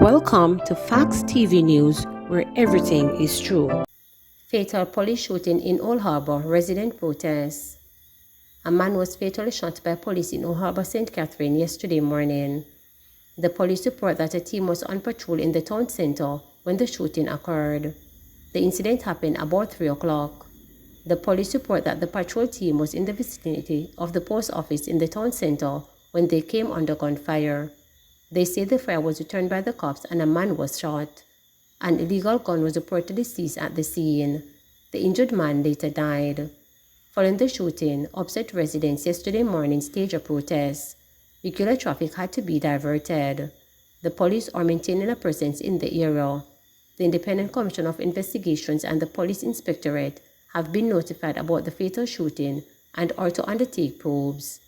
Welcome to Facts TV News, where everything is true. Fatal police shooting in Old Harbor, resident protests. A man was fatally shot by police in Old Harbor, St. Catherine yesterday morning. The police report that a team was on patrol in the town center when the shooting occurred. The incident happened about 3 o'clock. The police report that the patrol team was in the vicinity of the post office in the town center when they came under gunfire. They say the fire was returned by the cops and a man was shot. An illegal gun was reportedly seized at the scene. The injured man later died. Following the shooting, upset residents yesterday morning staged a protest. Vehicular traffic had to be diverted. The police are maintaining a presence in the area. The Independent Commission of Investigations and the Police Inspectorate have been notified about the fatal shooting and are to undertake probes.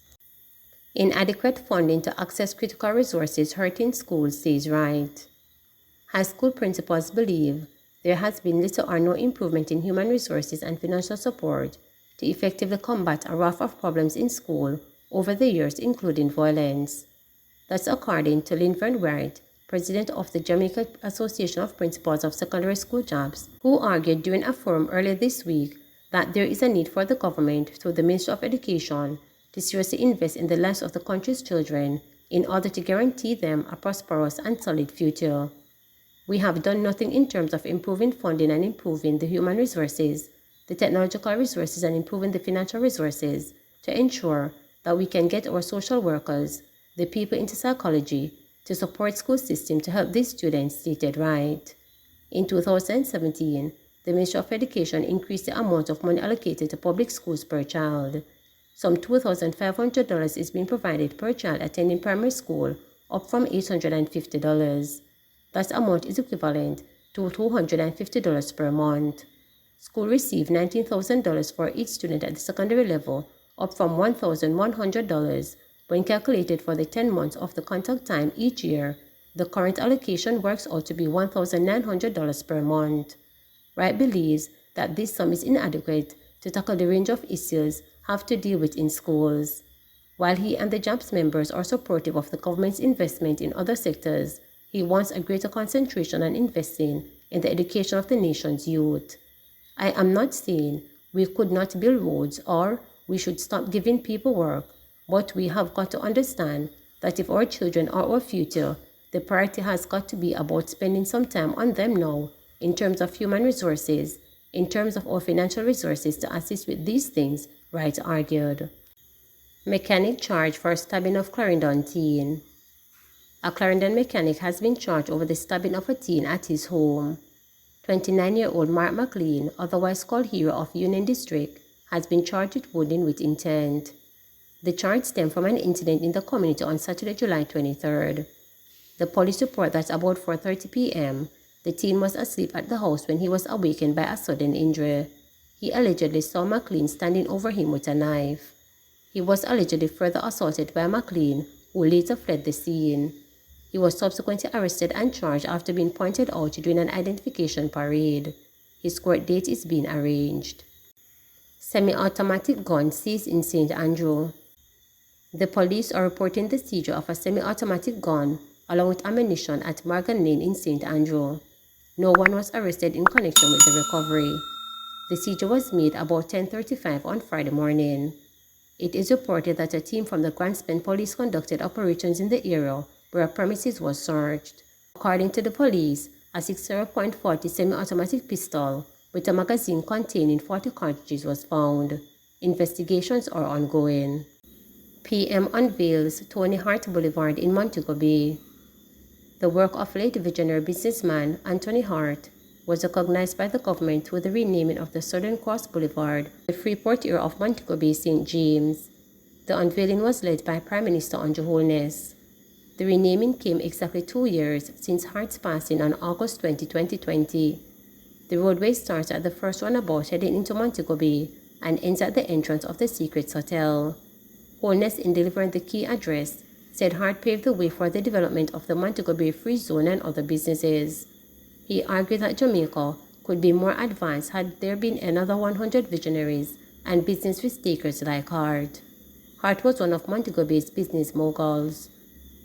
Inadequate funding to access critical resources hurting schools, says Wright. High school principals believe there has been little or no improvement in human resources and financial support to effectively combat a raft of problems in school over the years, including violence. That's according to Linford Wright, president of the Jamaica Association of Principals of Secondary School Jobs, who argued during a forum earlier this week that there is a need for the government, through the Ministry of Education, to seriously invest in the lives of the country's children in order to guarantee them a prosperous and solid future. We have done nothing in terms of improving funding and improving the human resources, the technological resources, and improving the financial resources to ensure that we can get our social workers, the people into psychology, to support school system to help these students, stated Wright. In 2017, the Ministry of Education increased the amount of money allocated to public schools per child. Some $2,500 is being provided per child attending primary school, up from $850. That amount is equivalent to $250 per month. School received $19,000 for each student at the secondary level, up from $1,100 when calculated for the 10 months of the contact time each year. The current allocation works out to be $1,900 per month. Wright believes that this sum is inadequate to tackle the range of issues have to deal with in schools. While he and the JAMS members are supportive of the government's investment in other sectors, he wants a greater concentration on investing in the education of the nation's youth. I am not saying we could not build roads or we should stop giving people work, but we have got to understand that if our children are our future, the priority has got to be about spending some time on them now in terms of human resources, in terms of our financial resources to assist with these things, Wright argued. Mechanic charged for stabbing of Clarendon teen. A Clarendon mechanic has been charged over the stabbing of a teen at his home. 29-year-old Mark McLean, otherwise called Hero of Union District, has been charged with wounding with intent. The charge stemmed from an incident in the community on Saturday, July 23rd. The police report that about 4:30 p.m., the teen was asleep at the house when he was awakened by a sudden injury. He allegedly saw McLean standing over him with a knife. He was allegedly further assaulted by McLean, who later fled the scene. He was subsequently arrested and charged after being pointed out during an identification parade. His court date is being arranged. Semi-automatic gun seized in St. Andrew. The police are reporting the seizure of a semi-automatic gun along with ammunition at Morgan Lane in St. Andrew. No one was arrested in connection with the recovery. The seizure was made about 10:35 on Friday morning. It is reported that a team from the Grand Spend Police conducted operations in the area where a premises was searched. According to the police, a 60.40 semi-automatic pistol with a magazine containing 40 cartridges was found. Investigations are ongoing. PM unveils Tony Hart Boulevard in Montego Bay. The work of late visionary businessman Tony Hart was recognized by the government through the renaming of the Southern Cross Boulevard, the Freeport area of Montego Bay, St. James. The unveiling was led by Prime Minister Andrew Holness. The renaming came exactly 2 years since Hart's passing on August 20, 2020. The roadway starts at the first runabout heading into Montego Bay and ends at the entrance of the Secrets Hotel. Holness, in delivering the key address, said Hart paved the way for the development of the Montego Bay Free Zone and other businesses. He argued that Jamaica could be more advanced had there been another 100 visionaries and business risk takers like Hart. Hart was one of Montego Bay's business moguls.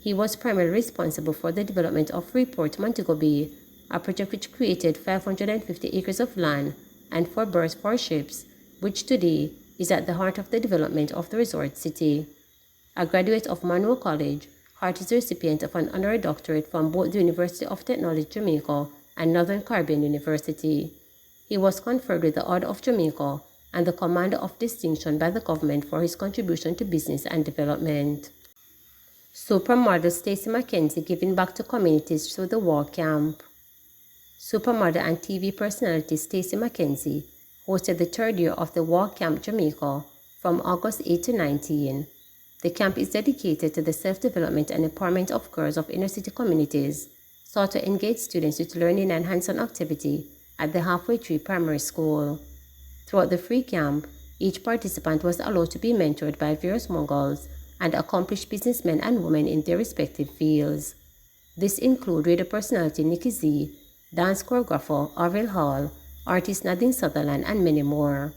He was primarily responsible for the development of Freeport Montego Bay, a project which created 550 acres of land and 4 berths for ships, which today is at the heart of the development of the resort city. A graduate of Monroe College, Hart is the recipient of an honorary doctorate from both the University of Technology Jamaica and Northern Caribbean University. He was conferred with the Order of Jamaica and the Commander of Distinction by the government for his contribution to business and development. Supermodel Stacey McKenzie giving back to communities through the war camp. Supermodel and TV personality Stacey McKenzie hosted the 3rd year of the War Camp Jamaica from August 8 to 19. The camp is dedicated to the self-development and empowerment of girls of inner-city communities, sought to engage students with learning and hands-on activity at the Halfway Tree Primary School. Throughout the free camp, each participant was allowed to be mentored by various moguls and accomplished businessmen and women in their respective fields. This included radio personality Nikki Z, dance choreographer Orville Hall, artist Nadine Sutherland, and many more.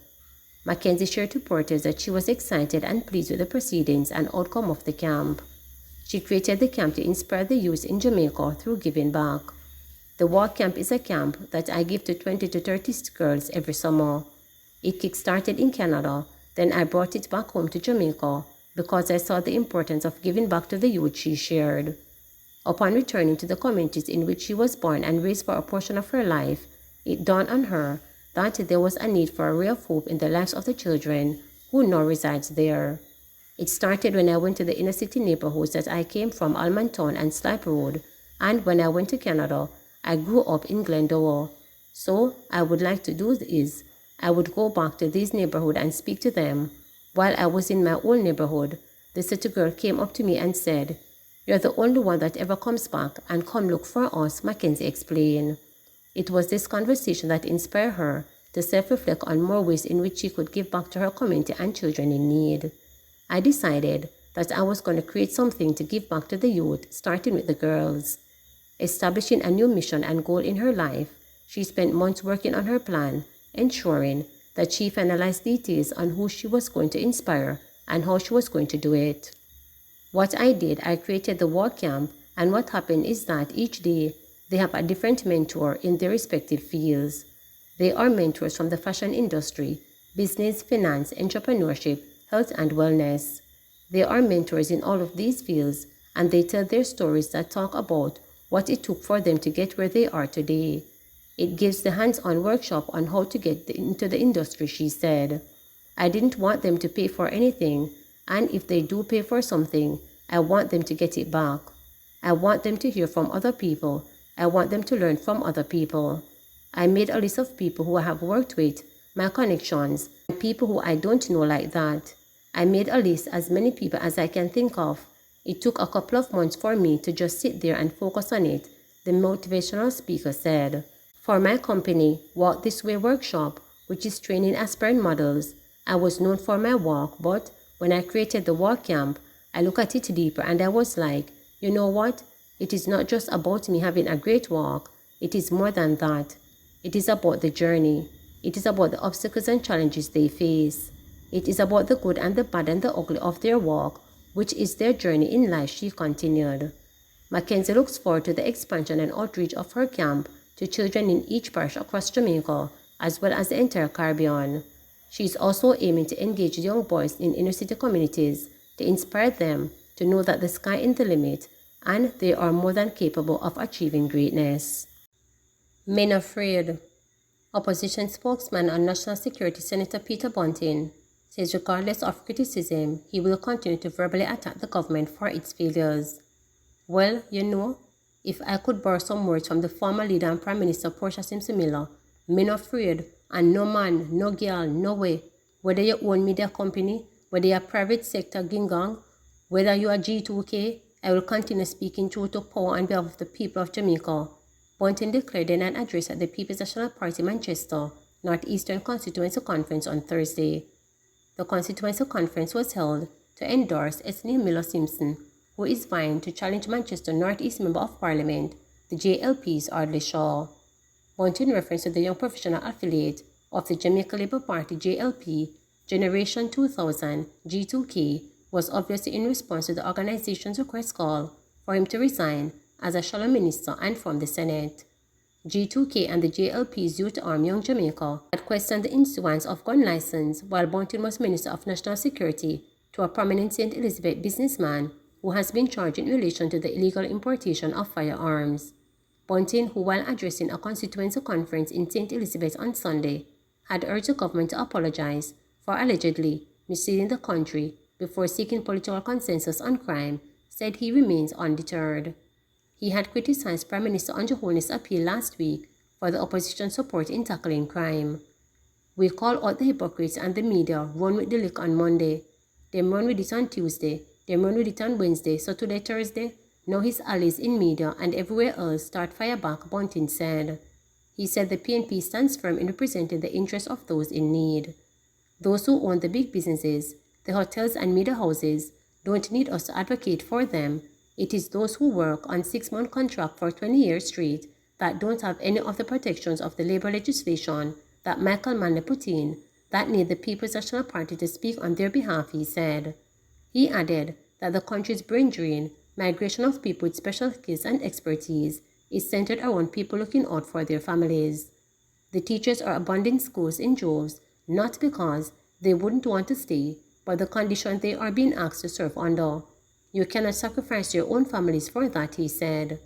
Mackenzie shared to reporters that she was excited and pleased with the proceedings and outcome of the camp. She created the camp to inspire the youth in Jamaica through giving back. The War Camp is a camp that I give to 20 to 30 girls every summer. It kick-started in Canada, then I brought it back home to Jamaica because I saw the importance of giving back to the youth she shared. Upon returning to the communities in which she was born and raised for a portion of her life, it dawned on her that there was a need for a ray of hope in the lives of the children who now resides there. It started when I went to the inner-city neighborhoods that I came from, Almontown and Slipe Road, and when I went to Canada, I grew up in Glendower. So I would like to do is, I would go back to these neighborhoods and speak to them. While I was in my old neighborhood, the city girl came up to me and said, "You're the only one that ever comes back and come look for us," Mackenzie explained. It was this conversation that inspired her to self-reflect on more ways in which she could give back to her community and children in need. I decided that I was going to create something to give back to the youth, starting with the girls. Establishing a new mission and goal in her life, she spent months working on her plan, ensuring that she finalized details on who she was going to inspire and how she was going to do it. What I did, I created the War Camp, and what happened is that each day they have a different mentor in their respective fields. They are mentors from the fashion industry, business, finance, entrepreneurship, health, and wellness. They are mentors in all of these fields, and they tell their stories that talk about what it took for them to get where they are today. It gives the hands-on workshop on how to get into the industry, she said. I didn't want them to pay for anything, and if they do pay for something, I want them to get it back. I want them to hear from other people. I want them to learn from other people. I made a list of people who I have worked with, my connections, and people who I don't know like that. I made a list as many people as I can think of. It took a couple of months for me to just sit there and focus on it, the motivational speaker said. For my company, Walk This Way Workshop, which is training aspiring models, I was known for my walk, but when I created the Walk Camp, I looked at it deeper and I was like, you know what? It is not just about me having a great walk. It is more than that. It is about the journey. It is about the obstacles and challenges they face. It is about the good and the bad and the ugly of their walk, which is their journey in life, she continued. Mackenzie looks forward to the expansion and outreach of her camp to children in each parish across Jamaica, as well as the entire Caribbean. She is also aiming to engage young boys in inner-city communities to inspire them to know that the sky is the limit and they are more than capable of achieving greatness. Men afraid. Opposition spokesman on National Security Senator Peter Bunting says regardless of criticism, he will continue to verbally attack the government for its failures. Well, you know, if I could borrow some words from the former leader and Prime Minister Portia Simpson Miller, men afraid, and no man, no girl, no way, whether you own media company, whether you're private sector gingang, whether you are G2K, I will continue speaking truth to power on behalf of the people of Jamaica. Bunting declared in an address at the People's National Party Manchester Northeastern Constituency Conference on Thursday. The Constituency Conference was held to endorse Esney Miller Simpson, who is vying to challenge Manchester North East Member of Parliament, the JLP's Audley Shaw. Bunting referenced to the young professional affiliate of the Jamaica Labour Party JLP, Generation 2000 G2K, was obviously in response to the organization's request call for him to resign as a shallow minister and from the Senate. G2K and the JLP's youth arm Young Jamaica had questioned the issuance of gun license while Bunting was Minister of National Security to a prominent St. Elizabeth businessman who has been charged in relation to the illegal importation of firearms. Bunting, who while addressing a constituency conference in St. Elizabeth on Sunday, had urged the government to apologize for allegedly misleading the country before seeking political consensus on crime, said he remains undeterred. He had criticized Prime Minister Anjohone's appeal last week for the opposition's support in tackling crime. "We call out the hypocrites and the media run with the lick on Monday. Them run with it on Tuesday. Them run with it on Wednesday. So today, Thursday, now his allies in media and everywhere else start fire back," Bunting said. He said the PNP stands firm in representing the interests of those in need. "Those who own the big businesses, the hotels and media houses, don't need us to advocate for them. It is those who work on 6-month contract for 20 years straight that don't have any of the protections of the labor legislation that Michael Manley put in that need the People's National Party to speak on their behalf," he said. He added that the country's brain drain, migration of people with special skills and expertise, is centered around people looking out for their families. The teachers are abandoning schools in droves, not because they wouldn't want to stay, but the condition they are being asked to serve under. "You cannot sacrifice your own families for that," he said.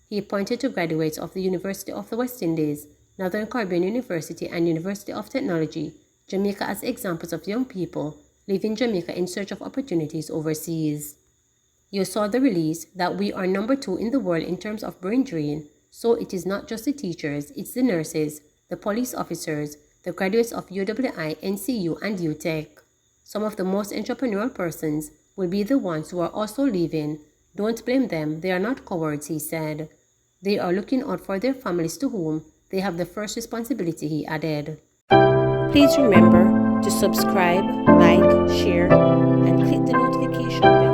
He pointed to graduates of the University of the West Indies, Northern Caribbean University and University of Technology, Jamaica as examples of young people leaving Jamaica in search of opportunities overseas. "You saw the release that we are number 2 in the world in terms of brain drain, so it is not just the teachers, it's the nurses, the police officers, the graduates of UWI, NCU, and UTech. Some of the most entrepreneurial persons will be the ones who are also leaving. Don't blame them, they are not cowards," he said. "They are looking out for their families to whom they have the first responsibility," he added. Please remember to subscribe, like, share, and click the notification bell